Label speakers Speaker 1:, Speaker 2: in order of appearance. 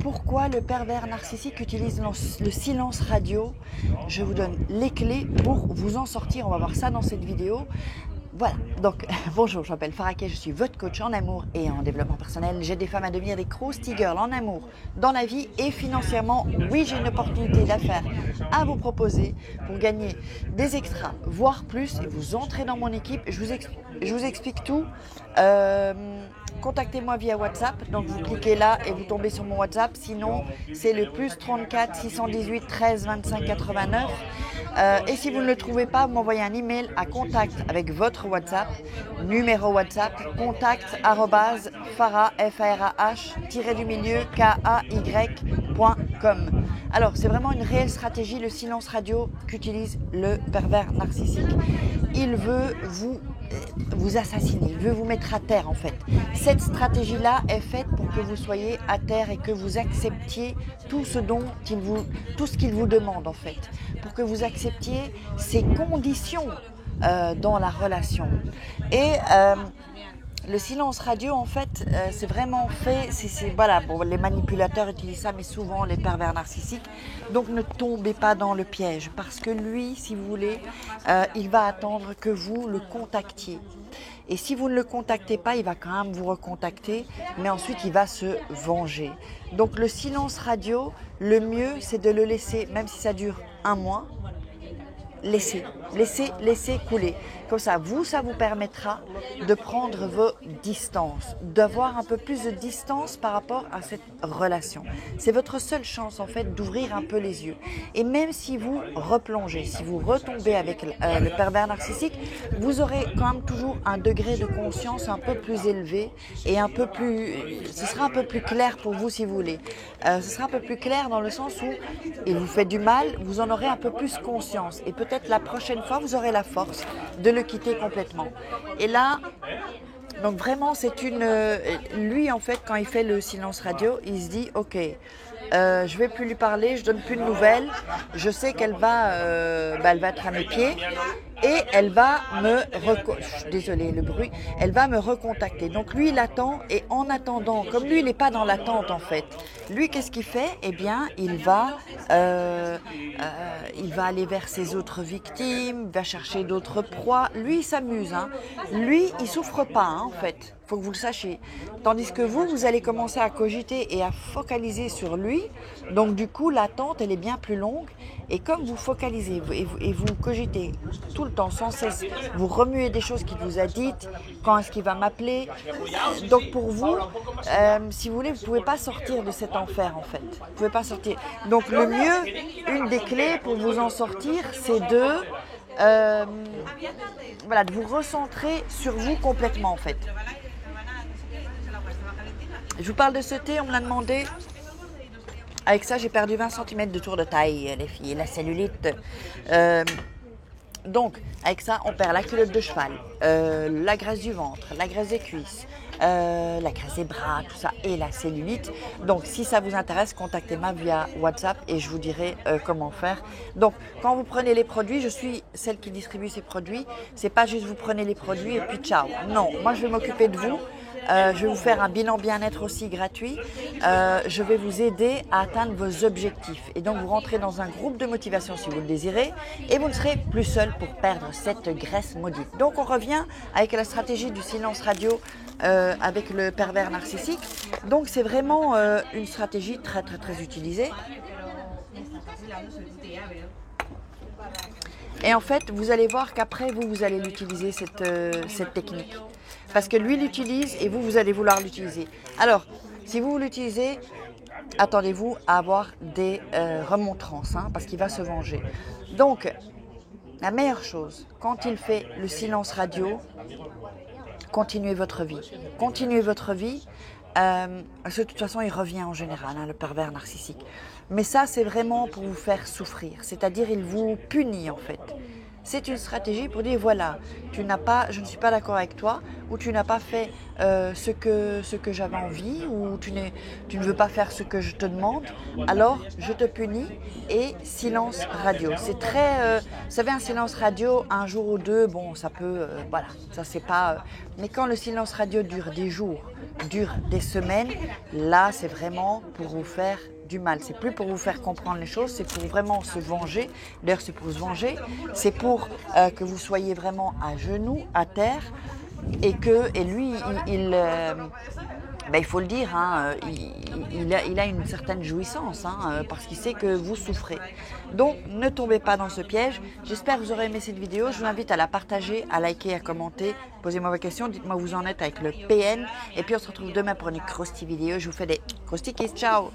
Speaker 1: pourquoi le pervers narcissique utilise le silence radio. Je vous donne les clés pour vous en sortir. On va voir ça dans cette vidéo. Voilà, donc bonjour, je m'appelle Farah Kay, je suis votre coach en amour et en développement personnel. J'aide des femmes à devenir des Krusty Girls en amour, dans la vie et financièrement. Oui, j'ai une opportunité d'affaires à vous proposer pour gagner des extras, voire plus, et vous entrez dans mon équipe. Je vous explique tout. Contactez-moi via WhatsApp, donc vous cliquez là et vous tombez sur mon WhatsApp. Sinon, c'est le plus 34 618 13 25 89. Et si vous ne le trouvez pas, vous m'envoyez un email à contact avec votre WhatsApp, numéro WhatsApp, contact@farah, kay.com. Alors, c'est vraiment une réelle stratégie, le silence radio qu'utilise le pervers narcissique. Il veut vous assassiner, il veut vous mettre à terre en fait. Cette stratégie-là est faite pour que vous soyez à terre et que vous acceptiez tout ce qu'il vous demande en fait, pour que vous acceptiez ses conditions dans la relation. Et le silence radio, en fait, c'est vraiment fait, voilà, bon, les manipulateurs utilisent ça, mais souvent les pervers narcissiques. Donc ne tombez pas dans le piège, parce que lui, si vous voulez, il va attendre que vous le contactiez. Et si vous ne le contactez pas, il va quand même vous recontacter, mais ensuite il va se venger. Donc le silence radio, le mieux, c'est de le laisser, même si ça dure un mois, laissez couler. Comme ça vous permettra de prendre vos distances, d'avoir un peu plus de distance par rapport à cette relation. C'est votre seule chance en fait d'ouvrir un peu les yeux. Et même si vous replongez, si vous retombez avec le pervers narcissique, vous aurez quand même toujours un degré de conscience un peu plus élevé et ce sera un peu plus clair pour vous si vous voulez. Ce sera un peu plus clair dans le sens où il vous fait du mal, vous en aurez un peu plus conscience. Et peut-être la prochaine fois, vous aurez la force de le quitter complètement. Et là, donc vraiment, lui, en fait, quand il fait le silence radio, il se dit, ok, je vais plus lui parler, je donne plus de nouvelles, je sais qu'elle va être à mes pieds et elle va elle va me recontacter. Donc lui, il attend et en attendant, comme lui, il n'est pas dans l'attente en fait, lui, qu'est-ce qu'il fait? Eh bien, il va aller vers ses autres victimes, va chercher d'autres proies. Lui, il s'amuse, hein. Lui, il souffre pas, hein, en fait. Faut que vous le sachiez. Tandis que vous allez commencer à cogiter et à focaliser sur lui. Donc du coup, l'attente, elle est bien plus longue. Et comme vous focalisez et vous cogitez tout le temps, sans cesse, vous remuez des choses qu'il vous a dites, quand est-ce qu'il va m'appeler. Donc pour vous, si vous voulez, vous ne pouvez pas sortir de cet enfer en fait. Vous ne pouvez pas sortir. Donc le mieux, une des clés pour vous en sortir, c'est de vous recentrer sur vous complètement en fait. Je vous parle de ce thé, on me l'a demandé. Avec ça, j'ai perdu 20 cm de tour de taille, les filles, la cellulite. Donc, avec ça, on perd la culotte de cheval, la graisse du ventre, la graisse des cuisses, la graisse des bras, tout ça, et la cellulite. Donc, si ça vous intéresse, contactez-moi via WhatsApp et je vous dirai comment faire. Donc, quand vous prenez les produits, je suis celle qui distribue ces produits. C'est pas juste vous prenez les produits et puis ciao. Non, moi, je vais m'occuper de vous. Je vais vous faire un bilan bien-être aussi gratuit. Je vais vous aider à atteindre vos objectifs. Et donc, vous rentrez dans un groupe de motivation si vous le désirez et vous ne serez plus seul pour perdre cette graisse maudite. Donc, on revient avec la stratégie du silence radio avec le pervers narcissique. Donc, c'est vraiment une stratégie très, très, très utilisée. Et en fait, vous allez voir qu'après, vous allez l'utiliser, cette technique. Parce que lui l'utilise et vous allez vouloir l'utiliser. Alors, si vous l'utilisez, attendez-vous à avoir des remontrances, hein, parce qu'il va se venger. Donc, la meilleure chose, quand il fait le silence radio, continuez votre vie. Continuez votre vie. Parce que de toute façon, il revient en général, hein, le pervers narcissique. Mais ça, c'est vraiment pour vous faire souffrir. C'est-à-dire, il vous punit en fait. C'est une stratégie pour dire voilà, je ne suis pas d'accord avec toi ou tu n'as pas fait ce que j'avais envie ou tu ne veux pas faire ce que je te demande, alors je te punis et silence radio. C'est très, vous savez, un silence radio, un jour ou deux, bon, ça peut, voilà, ça c'est pas. Mais quand le silence radio dure des jours, dure des semaines, là c'est vraiment pour vous faire du mal. C'est plus pour vous faire comprendre les choses, c'est pour vraiment se venger. D'ailleurs, c'est pour se venger, c'est pour que vous soyez vraiment à genoux, à terre, et lui, il faut le dire, hein, il a une certaine jouissance, hein, parce qu'il sait que vous souffrez. Donc, ne tombez pas dans ce piège. J'espère que vous aurez aimé cette vidéo. Je vous invite à la partager, à liker, à commenter. Posez-moi vos questions, dites-moi où vous en êtes avec le PN. Et puis, on se retrouve demain pour une crousty vidéo. Je vous fais des crousty kiss. Ciao!